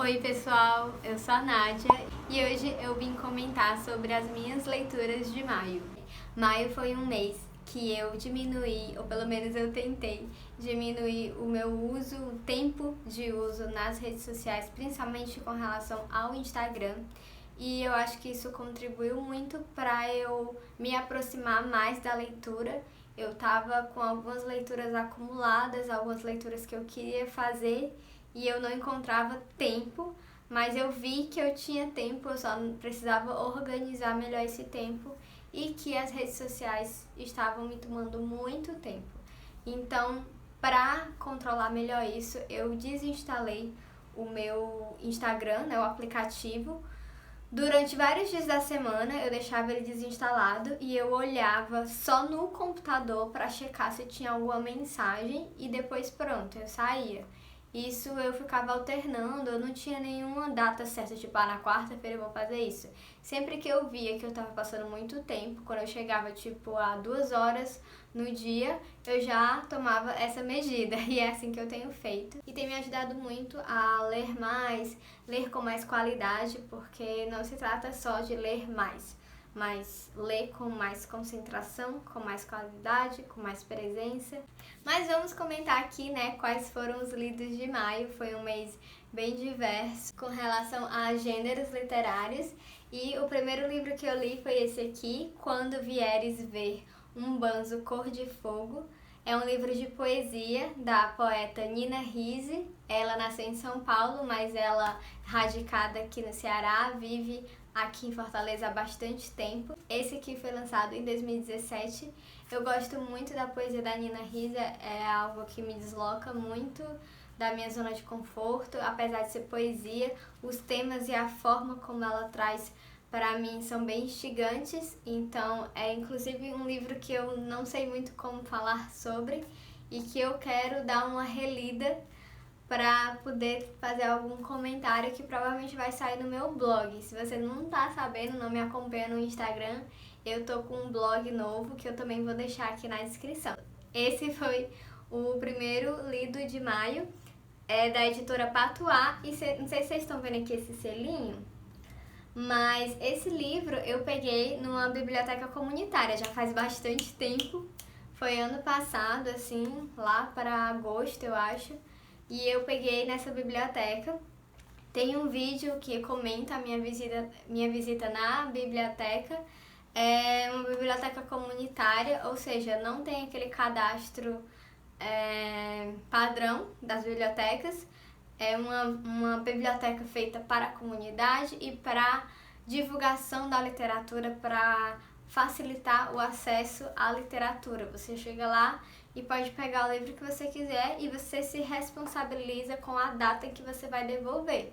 Oi pessoal, eu sou a Nádia e hoje eu vim comentar sobre as minhas leituras de maio. Maio foi um mês que eu diminuí, ou pelo menos eu tentei diminuir o meu uso, o tempo de uso nas redes sociais, principalmente com relação ao Instagram. E eu acho que isso contribuiu muito para eu me aproximar mais da leitura. Eu tava com algumas leituras acumuladas, algumas leituras que eu queria fazer e eu não encontrava tempo, mas eu vi que eu tinha tempo, eu só precisava organizar melhor esse tempo e que as redes sociais estavam me tomando muito tempo. Então, para controlar melhor isso, eu desinstalei o meu Instagram, né, o aplicativo. Durante vários dias da semana eu deixava ele desinstalado e eu olhava só no computador para checar se tinha alguma mensagem e depois pronto, eu saía. Isso eu ficava alternando, eu não tinha nenhuma data certa, tipo, na quarta-feira eu vou fazer isso. Sempre que eu via que eu tava passando muito tempo, quando eu chegava, tipo, a 2 horas no dia, eu já tomava essa medida. E é assim que eu tenho feito. E tem me ajudado muito a ler mais, ler com mais qualidade, porque não se trata só de ler mais, mas ler com mais concentração, com mais qualidade, com mais presença. Mas vamos comentar aqui, né, quais foram os lidos de maio. Foi um mês bem diverso com relação a gêneros literários. E o primeiro livro que eu li foi esse aqui, Quando Vieres Ver um Banzo Cor de Fogo. É um livro de poesia da poeta Nina Risse. Ela nasceu em São Paulo, mas ela, radicada aqui no Ceará, vive aqui em Fortaleza há bastante tempo. Esse aqui foi lançado em 2017. Eu gosto muito da poesia da Nina Risse, é algo que me desloca muito da minha zona de conforto. Apesar de ser poesia, os temas e a forma como ela traz para mim são bem instigantes, então é inclusive um livro que eu não sei muito como falar sobre e que eu quero dar uma relida para poder fazer algum comentário que provavelmente vai sair no meu blog. Se você não tá sabendo, não me acompanha no Instagram, eu tô com um blog novo que eu também vou deixar aqui na descrição. Esse foi o primeiro lido de maio, é da editora Patuá, e não sei se vocês estão vendo aqui esse selinho, mas esse livro eu peguei numa biblioteca comunitária, já faz bastante tempo, foi ano passado, assim, lá para agosto eu acho, e eu peguei nessa biblioteca. Tem um vídeo que comenta a minha visita na biblioteca. É uma biblioteca comunitária, ou seja, não tem aquele cadastro padrão das bibliotecas. É uma biblioteca feita para a comunidade e para divulgação da literatura, para facilitar o acesso à literatura. Você chega lá e pode pegar o livro que você quiser e você se responsabiliza com a data em que você vai devolver.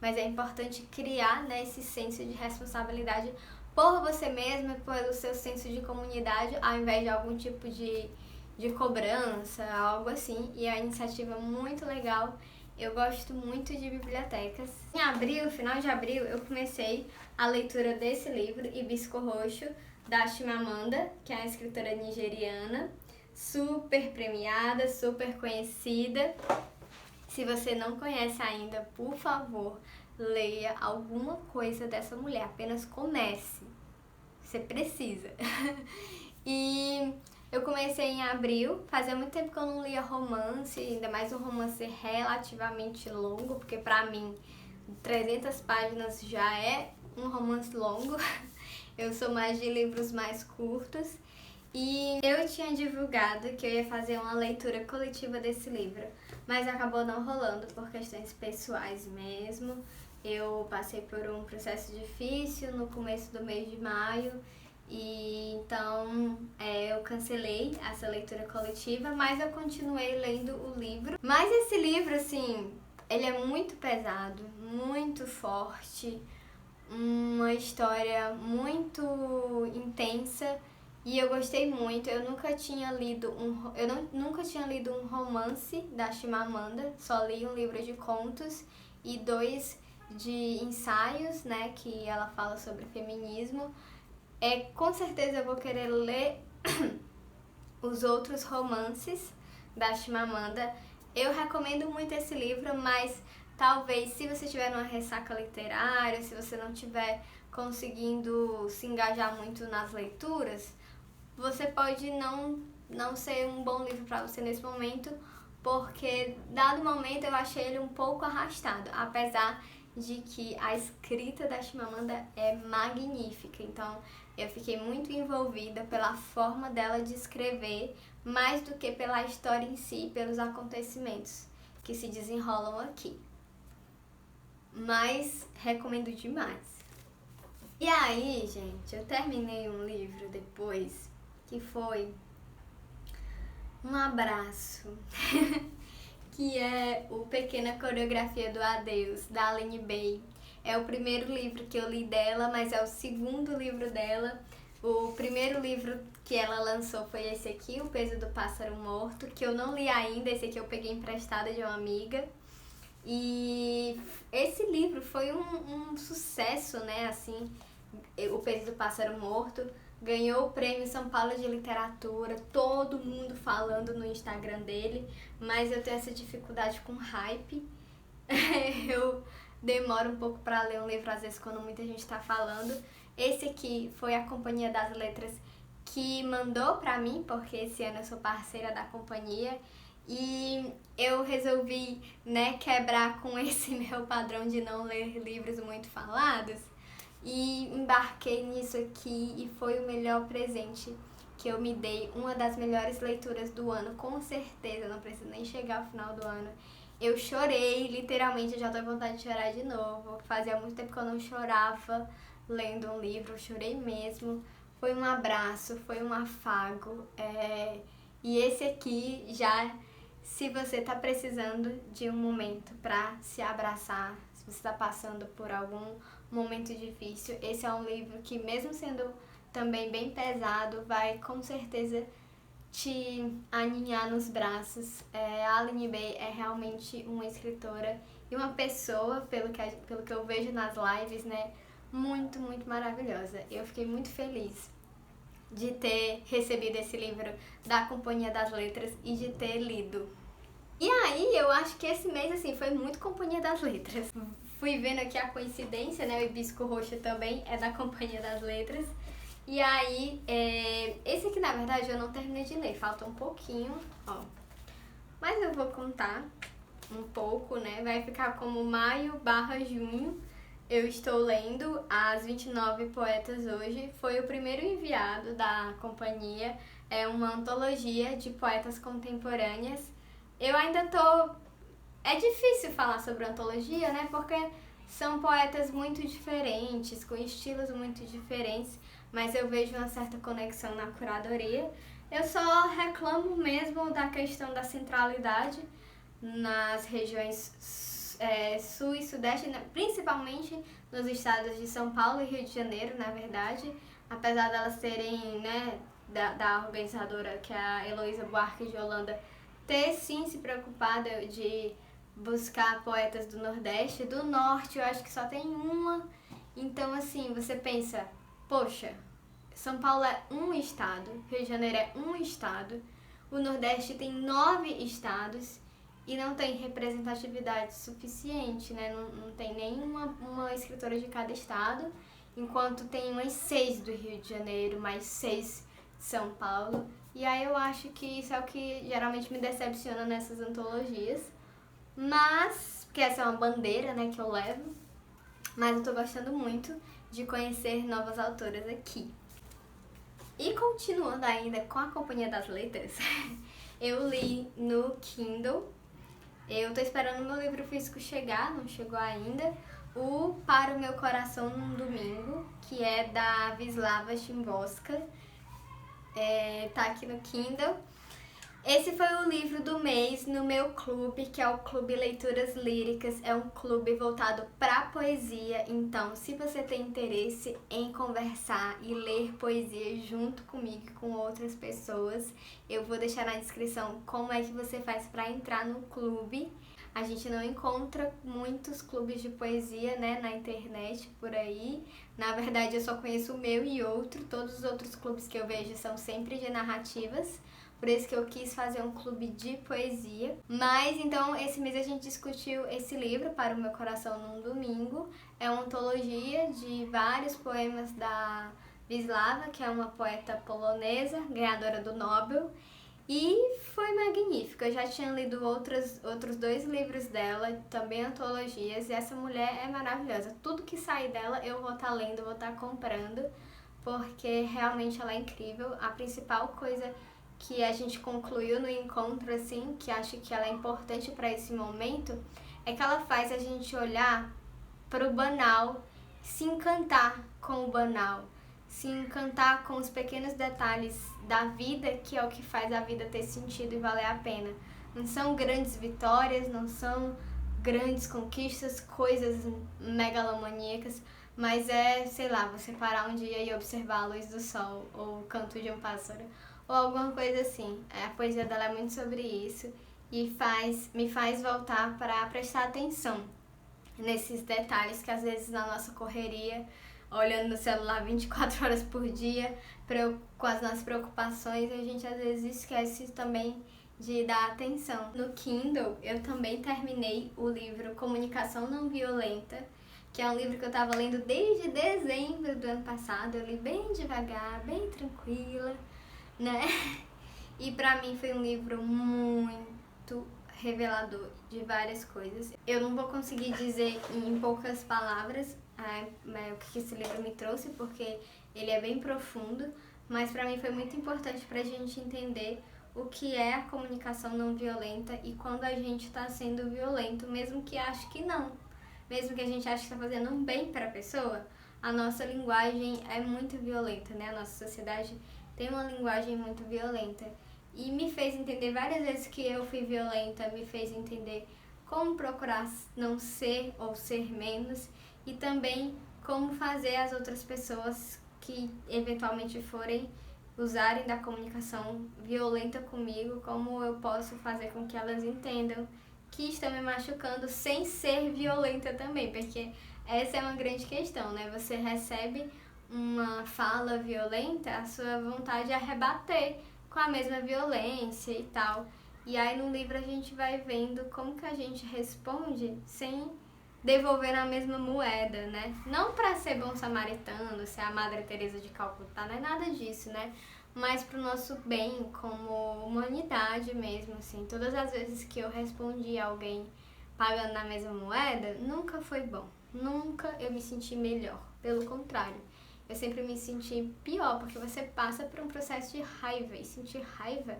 Mas é importante criar, né, esse senso de responsabilidade por você mesmo e pelo seu senso de comunidade, ao invés de algum tipo de cobrança, algo assim. E a iniciativa é muito legal. Eu gosto muito de bibliotecas. Em abril, final de abril, eu comecei a leitura desse livro, Hibisco Roxo, da Chimamanda, que é uma escritora nigeriana, super premiada, super conhecida. Se você não conhece ainda, por favor, leia alguma coisa dessa mulher, apenas comece. Você precisa. E eu comecei em abril, fazia muito tempo que eu não lia romance, ainda mais um romance relativamente longo, porque pra mim 300 páginas já é um romance longo. Eu sou mais de livros mais curtos. E eu tinha divulgado que eu ia fazer uma leitura coletiva desse livro, mas acabou não rolando por questões pessoais mesmo. Eu passei por um processo difícil no começo do mês de maio e então eu cancelei essa leitura coletiva, mas eu continuei lendo o livro. Mas esse livro, assim, ele é muito pesado, muito forte, uma história muito intensa. E eu gostei muito. Eu nunca tinha lido nunca tinha lido um romance da Chimamanda, só li um livro de contos e 2 de ensaios, né, que ela fala sobre feminismo. Com certeza eu vou querer ler os outros romances da Chimamanda. Eu recomendo muito esse livro, mas talvez se você tiver numa ressaca literária, se você não tiver conseguindo se engajar muito nas leituras, você pode não ser um bom livro para você nesse momento, porque dado momento eu achei ele um pouco arrastado, apesar de que a escrita da Chimamanda é magnífica. Então eu fiquei muito envolvida pela forma dela de escrever, mais do que pela história em si, pelos acontecimentos que se desenrolam aqui. Mas recomendo demais. E aí, gente, eu terminei um livro depois que foi um abraço, que é o Pequena Coreografia do Adeus, da Aline Bay. É o primeiro livro que eu li dela, mas é o segundo livro dela. O primeiro livro que ela lançou foi esse aqui, O Peso do Pássaro Morto, que eu não li ainda, esse aqui eu peguei emprestado de uma amiga. E esse livro foi um sucesso, né, assim, O Peso do Pássaro Morto. Ganhou o prêmio São Paulo de Literatura, todo mundo falando no Instagram dele, mas eu tenho essa dificuldade com hype. Eu demoro um pouco para ler um livro, às vezes, quando muita gente está falando. Esse aqui foi a Companhia das Letras que mandou para mim, porque esse ano eu sou parceira da companhia, e eu resolvi, né, quebrar com esse meu padrão de não ler livros muito falados. E embarquei nisso aqui e foi o melhor presente que eu me dei, uma das melhores leituras do ano, com certeza, não precisa nem chegar ao final do ano. Eu chorei, literalmente, eu já tô com vontade de chorar de novo. Fazia muito tempo que eu não chorava lendo um livro, eu chorei mesmo. Foi um abraço, foi um afago. E esse aqui já, se você tá precisando de um momento pra se abraçar, se você tá passando por algum momento difícil, esse é um livro que, mesmo sendo também bem pesado, vai com certeza te aninhar nos braços. A Aline Bay é realmente uma escritora e uma pessoa, pelo que eu vejo nas lives, né, muito, muito maravilhosa. Eu fiquei muito feliz de ter recebido esse livro da Companhia das Letras e de ter lido. E aí, eu acho que esse mês, assim, foi muito Companhia das Letras. Fui vendo aqui a coincidência, né? O Hibisco Roxo também é da Companhia das Letras. E aí, esse aqui, na verdade, eu não terminei de ler. Falta um pouquinho, ó. Mas eu vou contar um pouco, né? Vai ficar como maio/junho. Eu estou lendo As 29 Poetas hoje. Foi o primeiro enviado da companhia. É uma antologia de poetas contemporâneas. Eu ainda tô... É difícil falar sobre antologia, né? Porque são poetas muito diferentes, com estilos muito diferentes, mas eu vejo uma certa conexão na curadoria. Eu só reclamo mesmo da questão da centralidade nas regiões sul e sudeste, principalmente nos estados de São Paulo e Rio de Janeiro, na verdade, apesar delas serem, né, da organizadora, que é a Heloísa Buarque de Holanda, ter sim se preocupado de buscar poetas do Nordeste. Do Norte eu acho que só tem uma. Então, assim, você pensa, poxa, São Paulo é um estado, Rio de Janeiro é um estado, o Nordeste tem 9 estados e não tem representatividade suficiente, né? Não tem nenhuma escritora de cada estado, enquanto tem umas 6 do Rio de Janeiro, mais 6 de São Paulo. E aí eu acho que isso é o que geralmente me decepciona nessas antologias. Mas, porque essa é uma bandeira, né, que eu levo, mas eu tô gostando muito de conhecer novas autoras aqui. E continuando ainda com a Companhia das Letras, eu li no Kindle, eu tô esperando o meu livro físico chegar, não chegou ainda, o Para o Meu Coração num Domingo, que é da Wisława Szymborska, tá aqui no Kindle. Esse foi o livro do mês no meu clube, que é o Clube Leituras Líricas. É um clube voltado para poesia, então se você tem interesse em conversar e ler poesia junto comigo e com outras pessoas, eu vou deixar na descrição como é que você faz para entrar no clube. A gente não encontra muitos clubes de poesia, né, na internet, por aí. Na verdade, eu só conheço o meu e outro. Todos os outros clubes que eu vejo são sempre de narrativas. Por isso que eu quis fazer um clube de poesia. Mas então esse mês a gente discutiu esse livro, Para o Meu Coração num Domingo. É uma antologia de vários poemas da Wisława, que é uma poeta polonesa, ganhadora do Nobel. E foi magnífico. Eu já tinha lido outros 2 livros dela, também antologias, e essa mulher é maravilhosa. Tudo que sai dela eu vou estar lendo, vou estar comprando, porque realmente ela é incrível. A principal coisa que a gente concluiu no encontro, assim, que acho que ela é importante para esse momento, é que ela faz a gente olhar para o banal, se encantar com o banal, se encantar com os pequenos detalhes da vida, que é o que faz a vida ter sentido e valer a pena. Não são grandes vitórias, não são grandes conquistas, coisas megalomaníacas, mas é, sei lá, você parar um dia e observar a luz do sol, ou o canto de um pássaro, ou alguma coisa assim. A poesia dela é muito sobre isso e me faz voltar para prestar atenção nesses detalhes que às vezes na nossa correria, olhando no celular 24 horas por dia, com as nossas preocupações, a gente às vezes esquece também de dar atenção. No Kindle, eu também terminei o livro Comunicação Não Violenta, que é um livro que eu estava lendo desde dezembro do ano passado. Eu li bem devagar, bem tranquila, né? E pra mim foi um livro muito revelador de várias coisas. Eu não vou conseguir dizer em poucas palavras o que esse livro me trouxe, porque ele é bem profundo, mas pra mim foi muito importante pra gente entender o que é a comunicação não violenta e quando a gente tá sendo violento, mesmo que ache que não. Mesmo que a gente ache que tá fazendo um bem pra pessoa, a nossa linguagem é muito violenta, né? A nossa sociedade tem uma linguagem muito violenta. E me fez entender várias vezes que eu fui violenta, me fez entender como procurar não ser ou ser menos e também como fazer as outras pessoas que eventualmente forem usarem da comunicação violenta comigo, como eu posso fazer com que elas entendam que estão me machucando sem ser violenta também, porque essa é uma grande questão, né? Você recebe uma fala violenta, a sua vontade é rebater com a mesma violência e tal. E aí no livro a gente vai vendo como que a gente responde sem devolver na mesma moeda, né? Não para ser bom samaritano, ser a Madre Teresa de Calcutá, não é nada disso, né? Mas pro nosso bem como humanidade mesmo, assim. Todas as vezes que eu respondi a alguém pagando na mesma moeda, nunca foi bom. Nunca eu me senti melhor. Pelo contrário, eu sempre me senti pior, porque você passa por um processo de raiva. E sentir raiva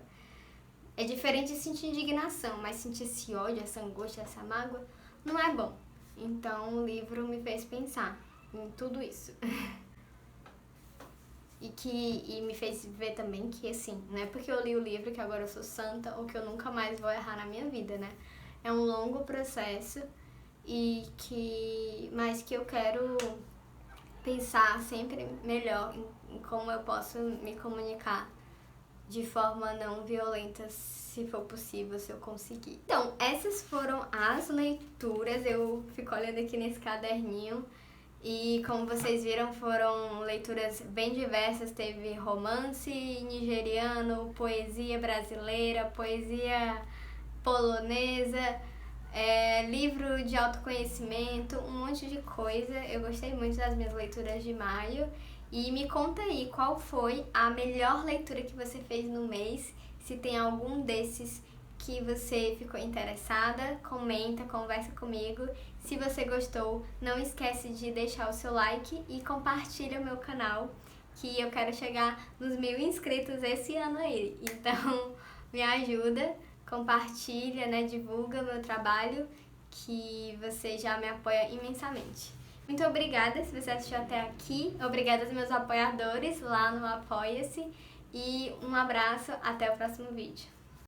é diferente de sentir indignação, mas sentir esse ódio, essa angústia, essa mágoa, não é bom. Então o livro me fez pensar em tudo isso. E me fez ver também que, assim, não é porque eu li o livro que agora eu sou santa ou que eu nunca mais vou errar na minha vida, né? É um longo processo mas que eu quero pensar sempre melhor em como eu posso me comunicar de forma não violenta, se for possível, se eu conseguir. Então, essas foram as leituras. Eu fico olhando aqui nesse caderninho e, como vocês viram, foram leituras bem diversas. Teve romance nigeriano, poesia brasileira, poesia polonesa, livro de autoconhecimento, um monte de coisa. Eu gostei muito das minhas leituras de maio. E me conta aí, qual foi a melhor leitura que você fez no mês? Se tem algum desses que você ficou interessada, comenta, conversa comigo. Se você gostou, não esquece de deixar o seu like e compartilha o meu canal, que eu quero chegar nos 1000 inscritos esse ano aí. Então, me ajuda, compartilha, né, divulga o meu trabalho, que você já me apoia imensamente. Muito obrigada se você assistiu até aqui. Obrigada aos meus apoiadores lá no Apoia-se. E um abraço, até o próximo vídeo.